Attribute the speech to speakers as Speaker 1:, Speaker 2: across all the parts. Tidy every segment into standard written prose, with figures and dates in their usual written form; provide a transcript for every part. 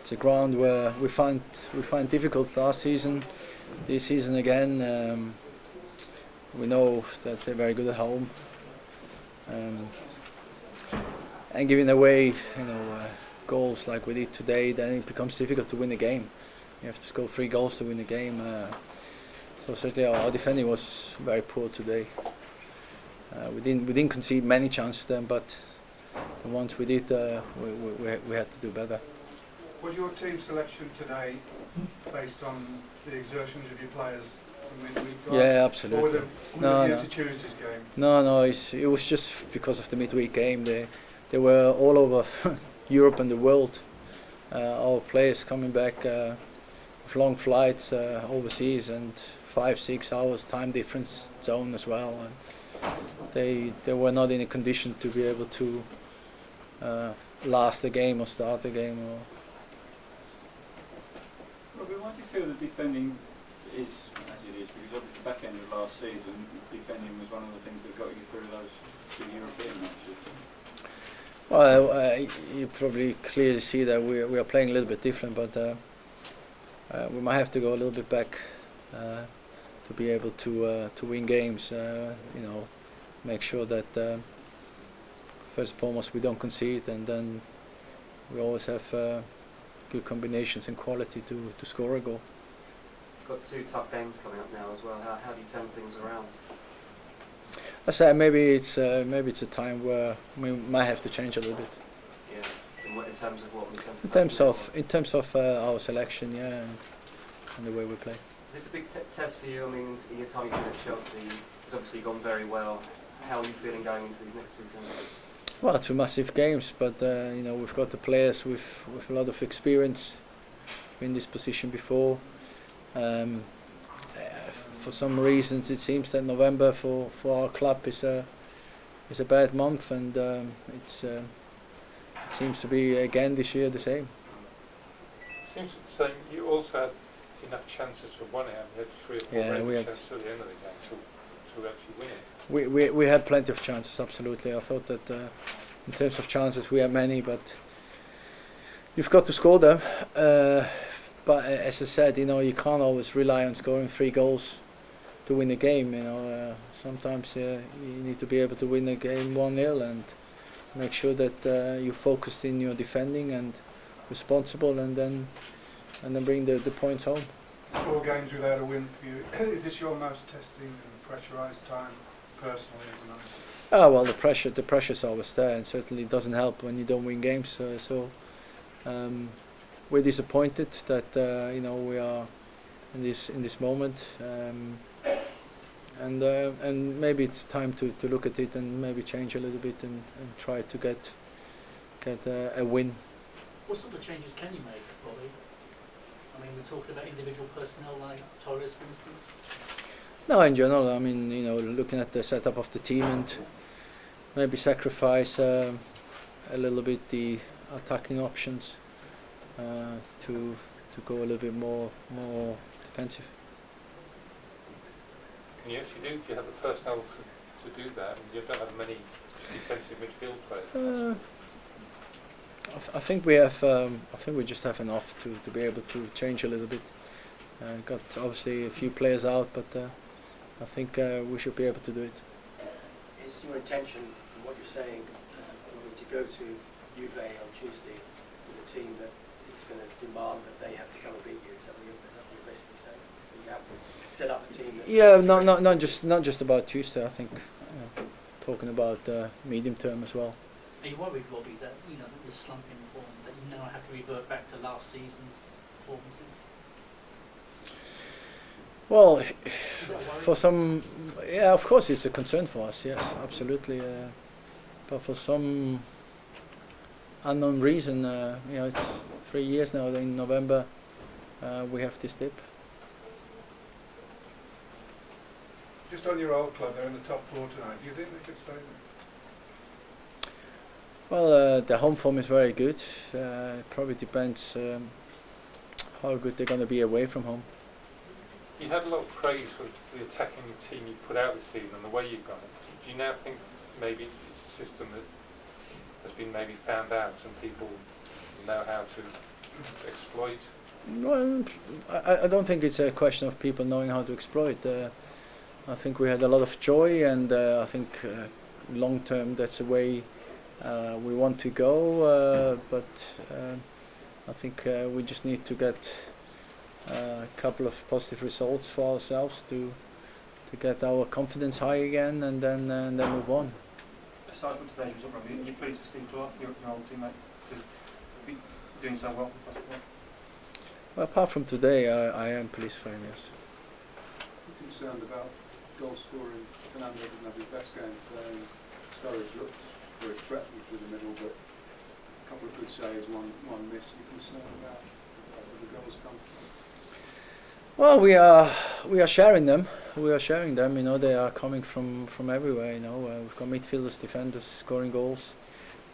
Speaker 1: it's a ground where we find difficult last season. This season again, we know that they're very good at home, and giving away goals like we did today, then it becomes difficult to win the game. You have to score 3 goals to win the game. So certainly our defending was very poor today. We didn't concede many chances then, but the ones we did, we had to do better.
Speaker 2: Was your team selection today based on the exertions of your players from midweek?
Speaker 1: Yeah, absolutely.
Speaker 2: Or were you to Tuesday's game?
Speaker 1: No, it was just because of the midweek game. They were all over Europe and the world. Our players coming back with long flights overseas and 5-6 hours time difference zone as well. And they were not in a condition to be able to last the game or start the game.
Speaker 3: Robbie, why do you feel the defending is as it is? Because obviously back end of last season, defending was one of the things that got you through those 2 European matches.
Speaker 1: Well, you probably clearly see that we are playing a little bit different, but we might have to go a little bit back to be able to win games. Make sure that first and foremost we don't concede, and then we always have good combinations and quality to score a goal.
Speaker 4: You've got 2 tough games coming up now as well. How do you turn things around?
Speaker 1: I say maybe it's a time where we might have to change a little bit.
Speaker 4: Yeah. In terms of what?
Speaker 1: In terms of our selection, yeah, and the way we play.
Speaker 4: Is this a big test for you? I mean, in your time you've been at Chelsea, it's obviously gone very well. How are you feeling going into these next 2 games?
Speaker 1: Well, 2 massive games, but we've got the players with a lot of experience in this position before. For some reasons, it seems that November for our club is a bad month, and it seems to be again this year the same.
Speaker 5: It seems the same. You also had enough chances to win it. You had 3 or 4 chances at the end of the game to actually win it.
Speaker 1: We had plenty of chances, absolutely. I thought that in terms of chances we had many, but you've got to score them. But as I said, you can't always rely on scoring 3 goals to win a game. Sometimes you need to be able to win a game 1-0 and make sure that you're focused in your defending and responsible, and then bring the points home.
Speaker 2: 4 games without a win for you. Is this your most testing and pressurised time personally as an owner?
Speaker 1: Well, the pressure's always there, and certainly it doesn't help when you don't win games. We're disappointed that we are in this moment, and maybe it's time to look at it and maybe change a little bit and try to get a win.
Speaker 6: What sort of changes can you make, Robbie? I mean, we're talking about individual personnel like Torres, for instance.
Speaker 1: No, in general, I mean, looking at the setup of the team and maybe sacrifice a little bit the attacking options to go a little bit more defensive.
Speaker 5: Can you actually do you have the personnel to do that? You don't have many defensive midfield players.
Speaker 1: I think we have. I think we just have enough to be able to change a little bit. Got obviously a few players out, but I think we should be able to do it.
Speaker 7: Is your intention, from what you're saying, to go to Juve on Tuesday with a team that is going to demand that they have to come and beat you? Is that what you're basically saying? That you have to set up a team?
Speaker 1: Not just about Tuesday. I think talking about medium term as well.
Speaker 6: Are you worried, Robbie, that the slump in form, that you now have to revert back to last season's performances?
Speaker 1: Well, for some, of course it's a concern for us. Yes, absolutely. But for some unknown reason, it's 3 years now. In November, we have this dip.
Speaker 2: Just on your old club, they're in the top 4 tonight. Do you think they could stay there?
Speaker 1: Well, the home form is very good. It probably depends how good they're going to be away from home.
Speaker 5: You had a lot of praise for the attacking team you put out this season and the way you've gone. Do you now think maybe it's a system that has been maybe found out and people know how to exploit?
Speaker 1: Well, I don't think it's a question of people knowing how to exploit. I think we had a lot of joy, and I think long term that's the way we want to go. But I think we just need to get a couple of positive results for ourselves to get our confidence high again, and then move on.
Speaker 4: Aside from today's result, Robbie, you're pleased for Steve Clark, your old teammate, to be doing so well for basketball?
Speaker 1: Well, apart from today, I am pleased for him, yes.
Speaker 2: I'm concerned about goal scoring. Fernando didn't have his best game today. Sturridge looked very threatening through the middle, but a couple of good saves, one miss. Are you concerned about where the goals come from?
Speaker 1: Well, we are sharing them. We are sharing them. You know, they are coming from everywhere. You know, we've got midfielders, defenders scoring goals,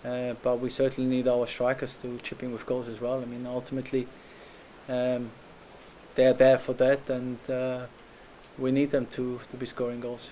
Speaker 1: but we certainly need our strikers to chip in with goals as well. I mean, ultimately, they are there for that, and we need them to be scoring goals.